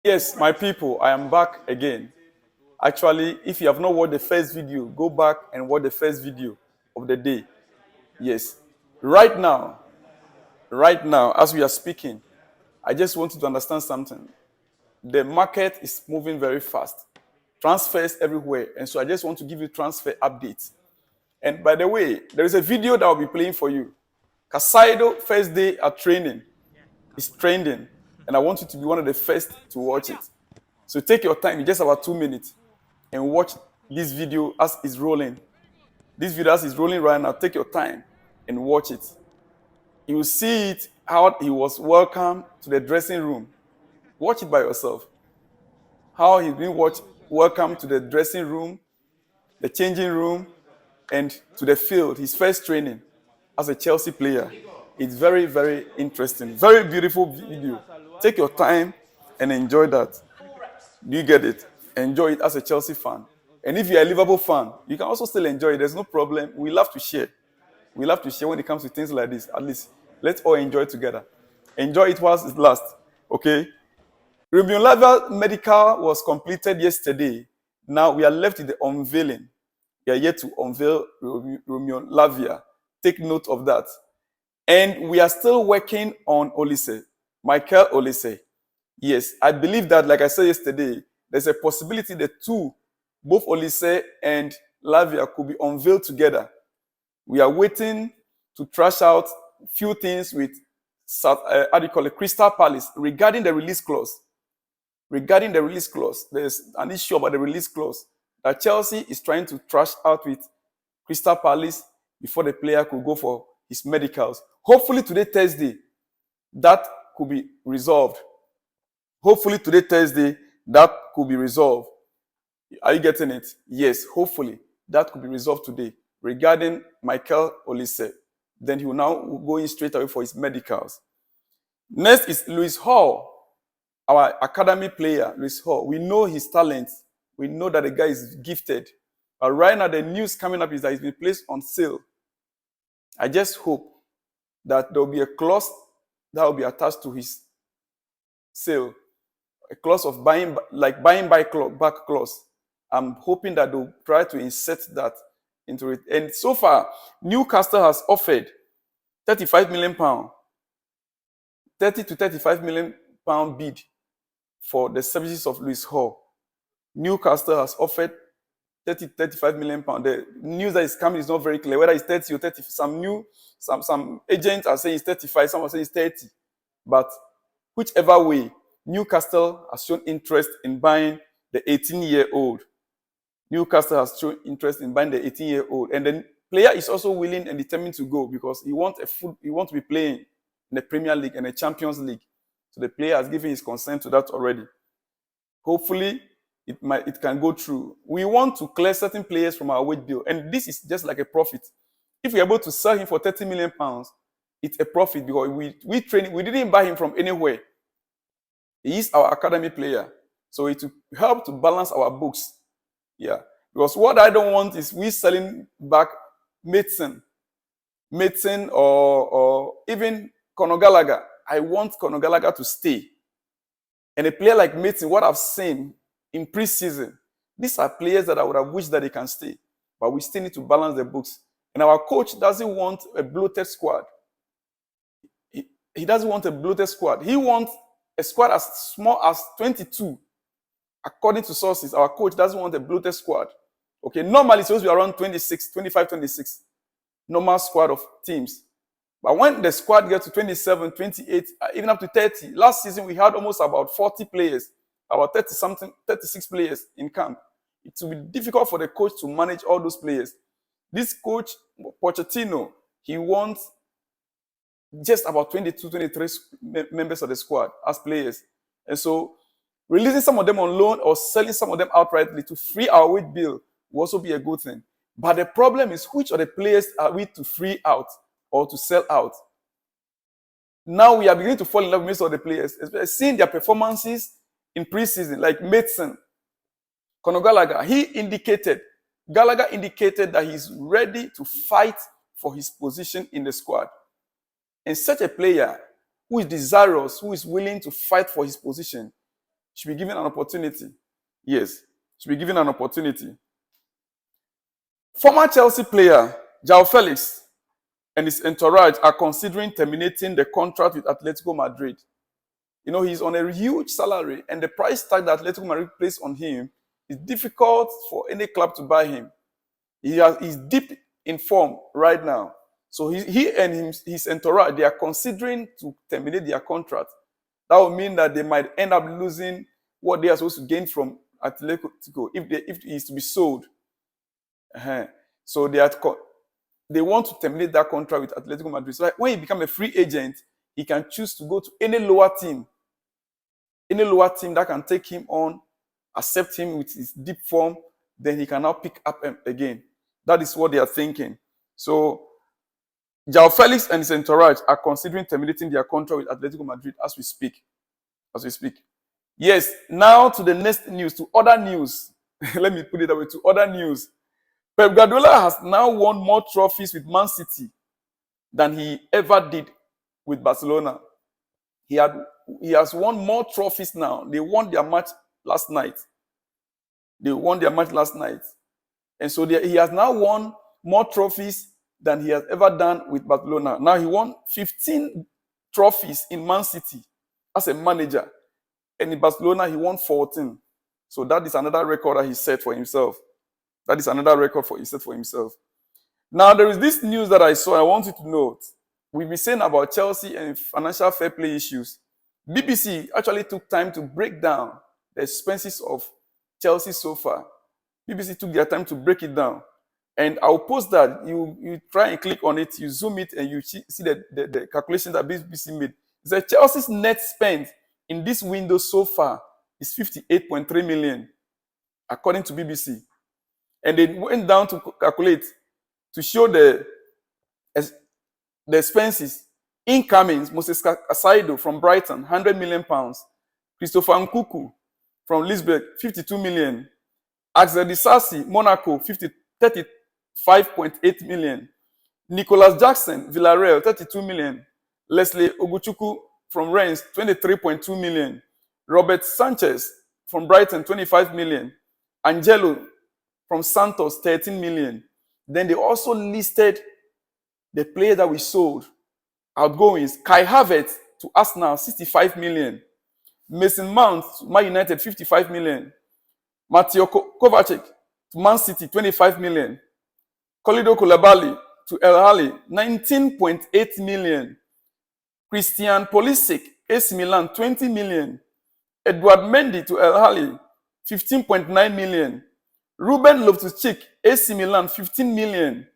Yes, my people, I am back again. Actually, if you have not watched the first video, go back and watch the first video of the day. Yes. Right now, as we are speaking, I just want you to understand something. The market is moving very fast. Transfers everywhere. And so I just want to give you transfer updates. And by the way, there is a video that I'll be playing for you. Casaido, first day at training, is trending. And I want you to be one of the first to watch it. So take your time, just about 2 minutes, and watch this video as it's rolling. This video as it's rolling right now, take your time and watch it. You will see it, how he was welcomed to the dressing room. Watch it by yourself. How he's been welcomed to the dressing room, the changing room, and to the field, his first training as a Chelsea player. It's very, very interesting. Very beautiful video. Take your time and enjoy that. Do you get it? Enjoy it as a Chelsea fan. And if you're a Liverpool fan, you can also still enjoy it. There's no problem. We love to share. We love to share when it comes to things like this. At least let's all enjoy it together. Enjoy it whilst it lasts. Okay? Romeo Lavia medical was completed yesterday. Now we are left with the unveiling. We are yet to unveil Romeo Lavia. Take note of that. And we are still working on Olise, Michael Olise. Yes, I believe that, like I said yesterday, there's a possibility that both Olise and Lavia, could be unveiled together. We are waiting to trash out a few things with Crystal Palace regarding the release clause. Regarding the release clause, there's an issue about the release clause that Chelsea is trying to trash out with Crystal Palace before the player could go for his medicals. Hopefully today, Thursday, that could be resolved. Hopefully today, Thursday, that could be resolved. Are you getting it? Yes, hopefully that could be resolved today regarding Michael Olise. Then he will now go in straight away for his medicals. Next is Lewis Hall, our academy player, Lewis Hall. We know his talent. We know that the guy is gifted. But right now, the news coming up is that he's been placed on sale. I just hope that there will be a clause that will be attached to his sale, a clause of buying back clause. I'm hoping that they'll try to insert that into it. And so far, Newcastle has offered £35 million, 30 to £35 million bid for the services of Lewis Hall. Newcastle has offered 30 to £35 million. The news that is coming is not very clear, whether it's 30 or 30. Some agents are saying it's 35, some are saying it's 30. But whichever way, Newcastle has shown interest in buying the 18-year-old. Newcastle has shown interest in buying the 18-year-old. And the player is also willing and determined to go because he wants to be playing in the Premier League and the Champions League. So the player has given his consent to that already. Hopefully, it can go through. We want to clear certain players from our wage bill. And this is just like a profit. If we're able to sell him for £30 million, it's a profit because we didn't buy him from anywhere. He is our academy player. So it will help to balance our books. Yeah. Because what I don't want is we selling back Maitson or even Conor Gallagher. I want Conor Gallagher to stay. And a player like Maitson, what I've seen in preseason, these are players that I would have wished that they can stay. But we still need to balance the books. And our coach doesn't want a bloated squad. He doesn't want a bloated squad. He wants a squad as small as 22. According to sources, our coach doesn't want a bloated squad. Okay, normally it's supposed to be around 26, 25, 26. Normal squad of teams. But when the squad gets to 27, 28, even up to 30, last season we had almost about 40 players, about 36 players in camp. It will be difficult for the coach to manage all those players. This coach, Pochettino, he wants just about 22, 23 members of the squad as players. And so releasing some of them on loan or selling some of them outrightly to free our wage bill will also be a good thing. But the problem is, which of the players are we to free out or to sell out? Now we are beginning to fall in love with most of the players, especially seeing their performances in preseason, like Maitson, Conor Gallagher. Gallagher indicated that he's ready to fight for his position in the squad. And such a player who is desirous, who is willing to fight for his position, Should be given an opportunity. Yes, should be given an opportunity. Former Chelsea player João Felix and his entourage are considering terminating the contract with Atletico Madrid. You know, he's on a huge salary, and the price tag that Atletico Madrid placed on him is difficult for any club to buy him. He's deep in form right now. So he and his entourage, they are considering to terminate their contract. That would mean that they might end up losing what they are supposed to gain from Atletico if he is to be sold. So they want to terminate that contract with Atletico Madrid. So when he becomes a free agent, he can choose to go to any lower team that can take him on, accept him with his deep form, then he can now pick up again. That is what they are thinking. So João Felix and his entourage are considering terminating their contract with Atletico Madrid as we speak. Yes, now to the next news, to other news. Let me put it that way, to other news. Pep Guardiola has now won more trophies with Man City than he ever did with Barcelona. He has won more trophies now. They won their match last night. And so he has now won more trophies than he has ever done with Barcelona. Now he won 15 trophies in Man City as a manager. And in Barcelona, he won 14. So that is another record that he set for himself. Now, there is this news that I saw. I want you to note. We've been saying about Chelsea and financial fair play issues. BBC actually took time to break down the expenses of Chelsea so far. BBC took their time to break it down. And I'll post that. You try and click on it, you zoom it, and you see the calculation that BBC made. It said Chelsea's net spend in this window so far is 58.3 million, according to BBC. And they went down to calculate, to show the expenses. Incomings, Moses Caicedo from Brighton, £100 million. Christopher Nkunku from Lisbon, 52 million. Axel Disasi, Monaco, 35.8 million. Nicholas Jackson, Villarreal, 32 million. Leslie Oguchukwu from Rennes, 23.2 million. Robert Sanchez from Brighton, 25 million. Angelo from Santos, 13 million. Then they also listed the player that we sold, outgoings. Kai Havertz to Arsenal, 65 million. Mason Mount to Man United, 55 million. Mateo Kovacic to Man City, 25 million. Kolido Koulibaly to El Ahly, 19.8 million. Christian Pulisic, AC Milan, 20 million. Edouard Mendy to El Ahly, 15.9 million. Ruben Loftus-Cheek, AC Milan, 15 million.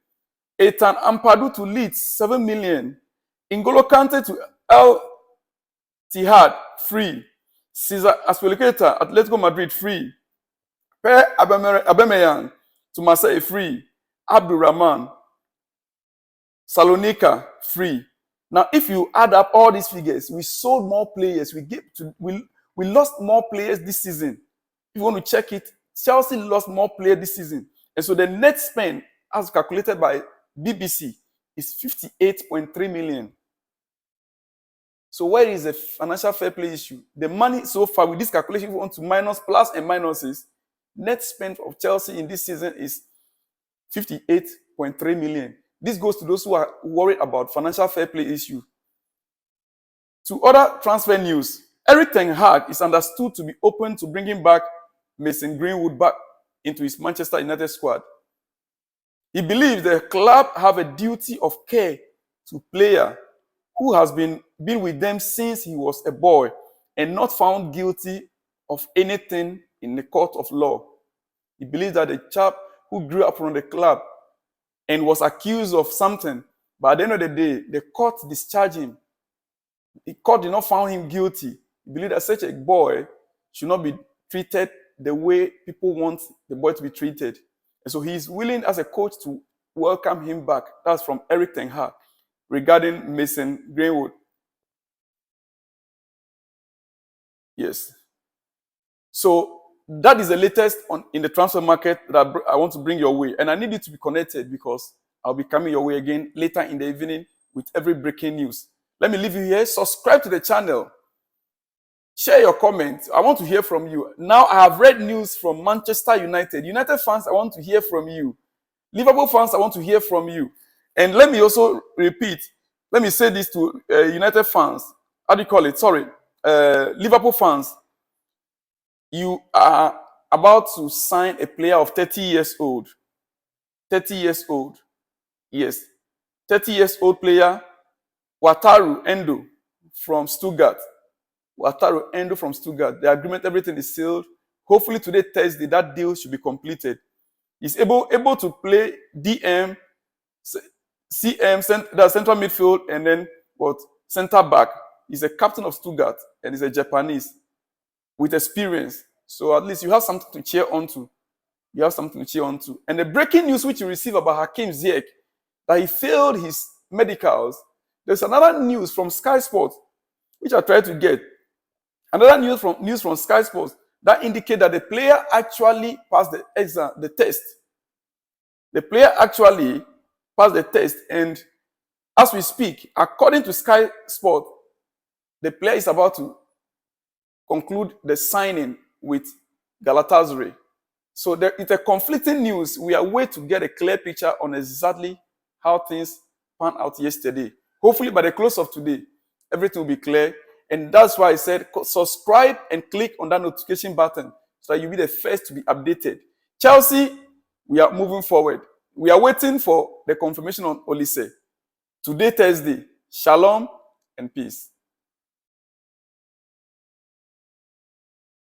Ethan Ampadu to Leeds, 7 million. N'Golo Kante to El Ittihad, free. Cesar Azpilicueta, Atletico Madrid, free. Pierre Aubameyang to Marseille, free. Abdurrahman, Salonika, free. Now, if you add up all these figures, we sold more players. We lost more players this season. If you want to check it, Chelsea lost more players this season. And so the net spend, as calculated by BBC, is 58.3 million. So where is the financial fair play issue? The money so far with this calculation, if you want to minus plus and minuses, net spend of Chelsea in this season is 58.3 million. This goes to those who are worried about financial fair play issue. To other transfer news, Erik ten Hag is understood to be open to bringing back Mason Greenwood back into his Manchester United squad. He believes the club have a duty of care to player who has been with them since he was a boy and not found guilty of anything in the court of law. He believes that the chap who grew up from the club and was accused of something, but at the end of the day, the court discharged him. The court did not find him guilty. He believes that such a boy should not be treated the way people want the boy to be treated. And so he is willing as a coach to welcome him back. That's from Erik ten Hag regarding Mason Greenwood. Yes. So that is the latest in the transfer market that I want to bring your way. And I need you to be connected because I'll be coming your way again later in the evening with every breaking news. Let me leave you here. Subscribe to the channel. Share your comments. I want to hear from you. Now I have read news from Manchester United. United fans, I want to hear from you. Liverpool fans, I want to hear from you. And let me also repeat. Let me say this to United fans. How do you call it? Sorry. Liverpool fans. You are about to sign a player of 30 years old. 30 years old. Yes. 30 years old player. Wataru Endo from Stuttgart. Wataru Endo from Stuttgart. The agreement, everything is sealed. Hopefully today, Thursday, that deal should be completed. He's able to play DM, CM, the central midfield, and then what? Center back. He's a captain of Stuttgart, and he's a Japanese with experience. So at least you have something to cheer on to. You have something to cheer on to. And the breaking news which you receive about Hakim Ziyech, that he failed his medicals. There's another news from Sky Sports, which I tried to get. Another news from Sky Sports that indicate that the player actually passed the exam, the test. The player actually passed the test, and as we speak, according to Sky Sports, the player is about to conclude the signing with Galatasaray. So it's a conflicting news. We are waiting to get a clear picture on exactly how things panned out yesterday. Hopefully, by the close of today, everything will be clear. And that's why I said subscribe and click on that notification button so that you'll be the first to be updated. Chelsea, we are moving forward. We are waiting for the confirmation on Olise. Today, Thursday. Shalom and peace.